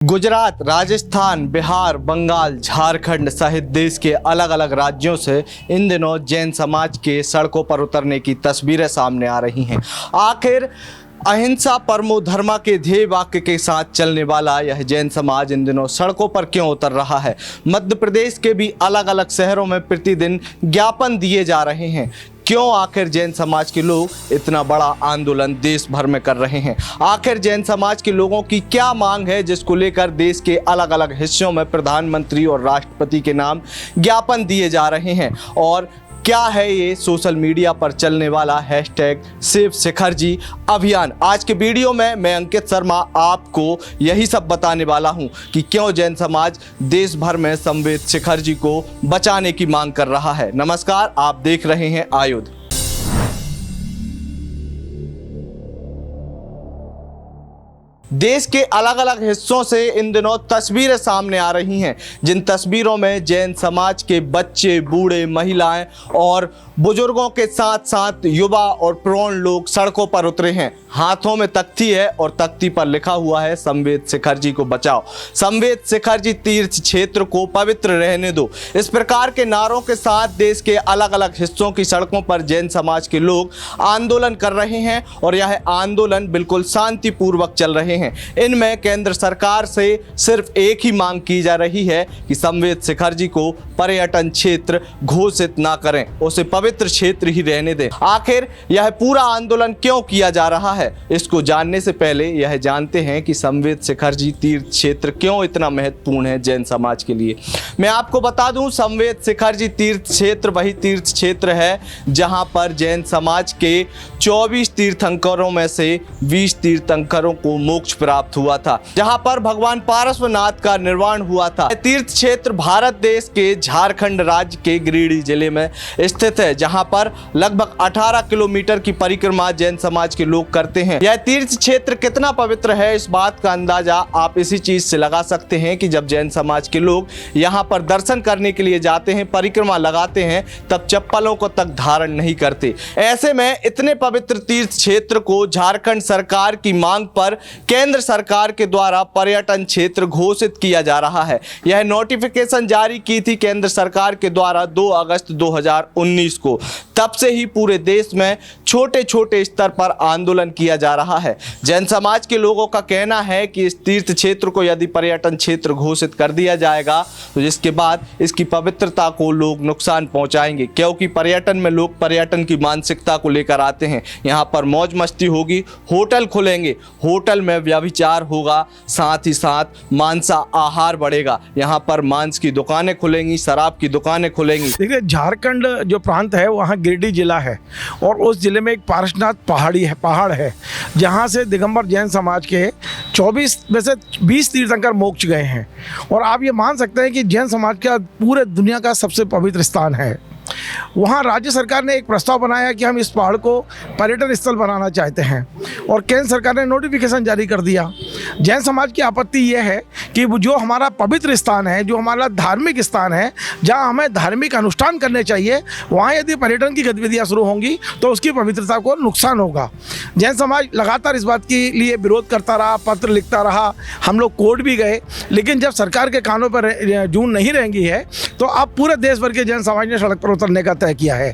गुजरात, राजस्थान, बिहार, बंगाल, झारखंड सहित देश के अलग अलग राज्यों से इन दिनों जैन समाज के सड़कों पर उतरने की तस्वीरें सामने आ रही हैं। आखिर अहिंसा परमो धर्मा के ध्येय वाक्य के साथ चलने वाला यह जैन समाज इन दिनों सड़कों पर क्यों उतर रहा है? मध्य प्रदेश के भी अलग अलग शहरों में प्रतिदिन ज्ञापन दिए जा रहे हैं। क्यों आखिर जैन समाज के लोग इतना बड़ा आंदोलन देश भर में कर रहे हैं? आखिर जैन समाज के लोगों की क्या मांग है जिसको लेकर देश के अलग अलग हिस्सों में प्रधानमंत्री और राष्ट्रपति के नाम ज्ञापन दिए जा रहे हैं? और क्या है ये सोशल मीडिया पर चलने वाला हैशटैग सेव शिखरजी अभियान? आज के वीडियो में मैं अंकित शर्मा आपको यही सब बताने वाला हूं कि क्यों जैन समाज देश भर में संवेद शिखरजी को बचाने की मांग कर रहा है। नमस्कार, आप देख रहे हैं आयुध। देश के अलग अलग हिस्सों से इन दिनों तस्वीरें सामने आ रही हैं, जिन तस्वीरों में जैन समाज के बच्चे, बूढ़े, महिलाएं और बुजुर्गों के साथ साथ युवा और प्रौढ़ लोग सड़कों पर उतरे हैं। हाथों में तख्ती है और तख्ती पर लिखा हुआ है संवेद शिखरजी को बचाओ, संवेद शिखरजी तीर्थ क्षेत्र को पवित्र रहने दो। इस प्रकार के नारों के साथ देश के अलग अलग हिस्सों की सड़कों पर जैन समाज के लोग आंदोलन कर रहे हैं और यह आंदोलन बिल्कुल शांतिपूर्वक चल रहे हैं। इनमें केंद्र सरकार से सिर्फ एक ही मांग की जा रही है कि संवेद शिखरजी को पर्यटन क्षेत्र घोषित ना करें, उसे पवित्र क्षेत्र ही रहने दें। आखिर यह पूरा आंदोलन क्यों किया जा रहा है, इसको जानने से पहले यह जानते हैं कि संवेद शिखरजी तीर्थ क्षेत्र क्यों इतना महत्वपूर्ण है जैन समाज के लिए। मैं आपको बता दूं, संवेद शिखरजी तीर्थ क्षेत्र वही तीर्थ क्षेत्र है जहां पर जैन समाज के 24 तीर्थंकरों में से 20 तीर्थंकरों को मोक्ष प्राप्त हुआ था, जहां पर भगवान पार्श्वनाथ का निर्वाण हुआ था। तीर्थ क्षेत्र भारत देश के झारखंड राज्य के गिरिडीह जिले में स्थित है, जहां पर लगभग 18 किलोमीटर की परिक्रमा जैन समाज के लोग करते हैं। यह तीर्थ क्षेत्र कितना पवित्र है, इस बात का अंदाजा आप इसी चीज से लगा सकते हैं कि जब जैन समाज के लोग यहां पर दर्शन करने के लिए जाते हैं, परिक्रमा लगाते हैं, तब चप्पलों को तक धारण नहीं करते। ऐसे में इतने पवित्र तीर्थ क्षेत्र को झारखंड सरकार की मांग पर केंद्र सरकार के द्वारा पर्यटन क्षेत्र घोषित किया जा रहा है। यह नोटिफिकेशन जारी की थी केंद्र सरकार के द्वारा 2 अगस्त 2019 को। तब से ही पूरे देश में छोटे छोटे स्तर पर आंदोलन किया जा रहा है। जैन समाज के लोगों का कहना है कि इस तीर्थ क्षेत्र को यदि पर्यटन क्षेत्र घोषित कर दिया जाएगा तो जिसके बाद इसकी पवित्रता को लोग नुकसान पहुंचाएंगे, क्योंकि पर्यटन में लोग पर्यटन की मानसिकता को लेकर आते हैं। यहाँ पर मौज मस्ती होगी, होटल खुलेंगे, होटल में व्यभिचार होगा, साथ ही साथ मांसा आहार बढ़ेगा। यहाँ पर मांस की दुकानें खुलेंगी, शराब की दुकानें खुलेंगी। देखिए, झारखंड जो प्रांत है वहाँ गिरिडीह जिला है और उस जिले में एक पार्श्वनाथ पहाड़ है जहाँ से दिगंबर जैन समाज के 24 में से 20 तीर्थंकर मोक्ष गए हैं। और आप ये मान सकते हैं कि जैन समाज का पूरे दुनिया का सबसे पवित्र स्थान है। वहाँ राज्य सरकार ने एक प्रस्ताव बनाया कि हम इस पहाड़ को पर्यटन स्थल बनाना चाहते हैं और केंद्र सरकार ने नोटिफिकेशन जारी कर दिया। जैन समाज की आपत्ति यह है कि जो हमारा पवित्र स्थान है, जो हमारा धार्मिक स्थान है, जहाँ हमें धार्मिक अनुष्ठान करने चाहिए, वहाँ यदि पर्यटन की गतिविधियाँ शुरू होंगी तो उसकी पवित्रता को नुकसान होगा। जैन समाज लगातार इस बात के लिए विरोध करता रहा, पत्र लिखता रहा, हम लोग कोर्ट भी गए, लेकिन जब सरकार के कानों पर जून नहीं रहेंगी है तो अब पूरे देश भर के जैन समाज ने सड़क पर उतरने का तय किया है।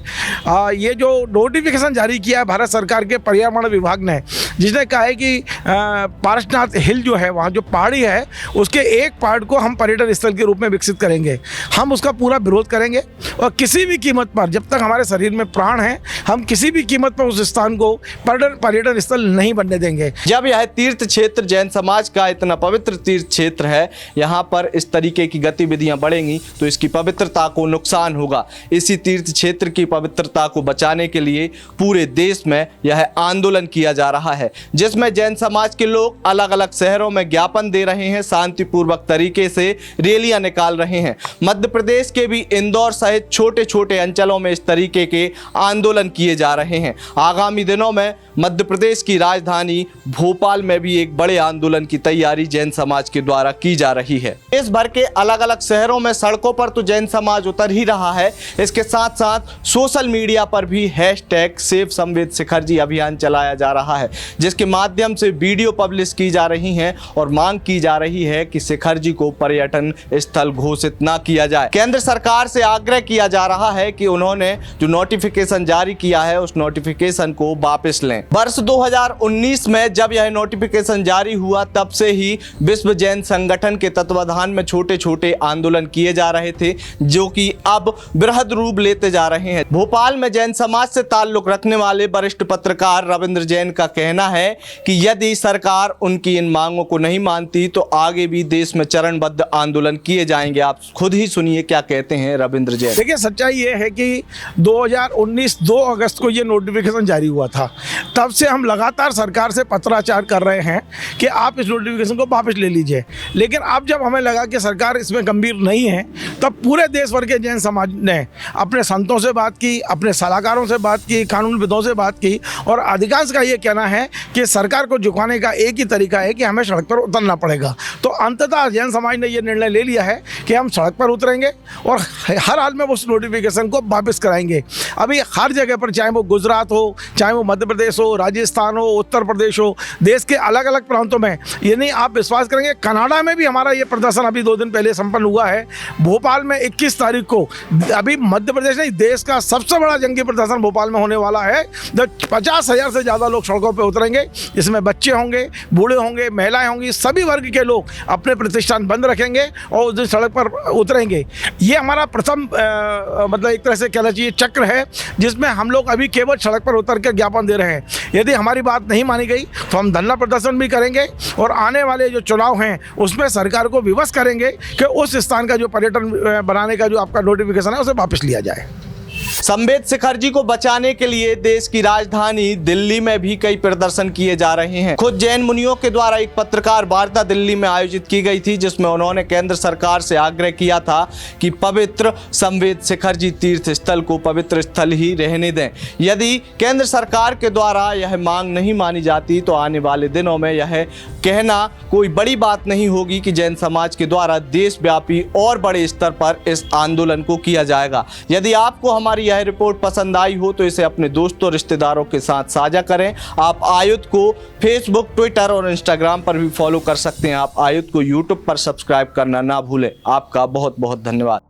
ये जो नोटिफिकेशन जारी किया है भारत सरकार के पर्यावरण विभाग ने, जिसने कहा है कि पार्श्वनाथ हिल जो है, वहाँ जो पहाड़ी है, उसके एक पहाड़ को हम पर्यटन स्थल के रूप में विकसित करेंगे। हम उसका पूरा विरोध करेंगे और किसी भी कीमत पर, जब तक हमारे शरीर में प्राण है, हम किसी भी कीमत पर उस स्थान को पर्यटन स्थल नहीं बनने देंगे। जब यह तीर्थ क्षेत्र जैन समाज का इतना पवित्र तीर्थ क्षेत्र है, यहाँ पर इस तरीके की गतिविधियाँ बढ़ेंगी तो इसकी पवित्रता को नुकसान होगा। इसी तीर्थ क्षेत्र की पवित्रता को बचाने के लिए पूरे देश में यह आंदोलन किया जा रहा है, जिसमें जैन समाज के लोग अलग अलग शहरों में ज्ञापन दे रहे हैं, शांतिपूर्वक तरीके से रैलियां निकाल रहे हैं। मध्य प्रदेश के भी इंदौर सहित छोटे छोटे अंचलों में इस तरीके के आंदोलन किए जा रहे हैं। आगामी दिनों में मध्य प्रदेश की राजधानी भोपाल में भी एक बड़े आंदोलन की तैयारी जैन समाज के द्वारा की जा रही है। देश भर के अलग अलग शहरों में सड़कों पर तो जैन समाज उतर ही रहा है, इसके साथ साथ सोशल मीडिया पर भी हैशटैग सेव संवेद शिखरजी अभियान चलाया जा रहा है, जिसके माध्यम से वीडियो पब्लिश की जा रही हैं और मांग की जा रही है कि शिखरजी को पर्यटन स्थल घोषित न किया जाए। केंद्र सरकार से आग्रह किया जा रहा है कि उन्होंने जो नोटिफिकेशन जारी किया है उस नोटिफिकेशन को वापस लें। वर्ष 2019 में जब यह नोटिफिकेशन जारी हुआ तब से ही विश्व जैन संगठन के तत्वाधान में छोटे छोटे आंदोलन किए जा रहे थे, जो कि अब बृहद रूप लेते जा रहे हैं। भोपाल में जैन समाज से ताल्लुक रखने वाले वरिष्ठ पत्रकार रविंद्र जैन का कहना है कि यदि सरकार उनकी इन मांगों को नहीं मानती तो आगे भी देश में चरणबद्ध आंदोलन किए जाएंगे। आप खुद ही सुनिए क्या कहते हैं रविंद्र जैन। देखिए, सच्चाई ये है कि 2019 2 अगस्त को ये नोटिफिकेशन जारी हुआ था। तब से हम लगातार सरकार से पत्राचार कर रहे हैं कि आप इस नोटिफिकेशन को वापस ले लीजिए, लेकिन अब जब हमें लगा कि सरकार इसमें गंभीर नहीं है तब पूरे देश भर के जैन समाज ने अपने संतों से बात की, अपने सलाहकारों से बात की, कानूनविदों से बात की और अधिकांश का ये कहना है कि सरकार को झुकाने का एक ही तरीका है कि हमें सड़क पर उतरना पड़ेगा। तो अंततः जैन समाज ने ये निर्णय ले लिया है कि हम सड़क पर उतरेंगे और हर हाल में उस नोटिफिकेशन को वापस कराएंगे। अभी हर जगह पर, चाहे वो गुजरात हो, चाहे वो मध्य प्रदेश हो, राजस्थान हो, उत्तर प्रदेश हो, देश के अलग अलग प्रांतों में, यानी आप विश्वास करेंगे कनाडा में भी हमारा ये प्रदर्शन अभी 2 दिन पहले संपन्न हुआ है। भोपाल में 21 तारीख को, अभी मध्य प्रदेश नहीं, देश का सबसे बड़ा जंगी प्रदर्शन भोपाल में होने वाला है। 50,000 से ज़्यादा लोग सड़कों पर उतरेंगे। इसमें बच्चे होंगे, बूढ़े होंगे, महिलाएं होंगी, सभी वर्ग के लोग अपने प्रतिष्ठान बंद रखेंगे और उस दिन सड़क पर उतरेंगे। ये हमारा प्रथम मतलब एक तरह से कहना चाहिए चक्र है, जिसमें हम लोग अभी केवल सड़क पर उतर कर ज्ञापन दे रहे हैं। यदि हमारी बात नहीं मानी गई तो हम धरना प्रदर्शन भी करेंगे और आने वाले जो चुनाव हैं उसमें सरकार को विवश करेंगे कि उस स्थान का जो पर्यटन बनाने का जो आपका नोटिफिकेशन है उसे वापस लिया जाए। संवेद शिखरजी को बचाने के लिए देश की राजधानी दिल्ली में भी कई प्रदर्शन किए जा रहे हैं। खुद जैन मुनियों के द्वारा एक पत्रकार वार्ता दिल्ली में आयोजित की गई थी, जिसमें उन्होंने केंद्र सरकार से आग्रह किया था कि पवित्र संवेद शिखरजी तीर्थ स्थल को पवित्र स्थल ही रहने दें। यदि केंद्र सरकार के द्वारा यह मांग नहीं मानी जाती तो आने वाले दिनों में यह कहना कोई बड़ी बात नहीं होगी कि जैन समाज के द्वारा देशव्यापी और बड़े स्तर पर इस आंदोलन को किया जाएगा। यदि आपको हमारी यह रिपोर्ट पसंद आई हो तो इसे अपने दोस्तों रिश्तेदारों के साथ साझा करें। आप आयुध को फेसबुक, ट्विटर और इंस्टाग्राम पर भी फॉलो कर सकते हैं। आप आयुध को यूट्यूब पर सब्सक्राइब करना ना भूलें। आपका बहुत बहुत धन्यवाद।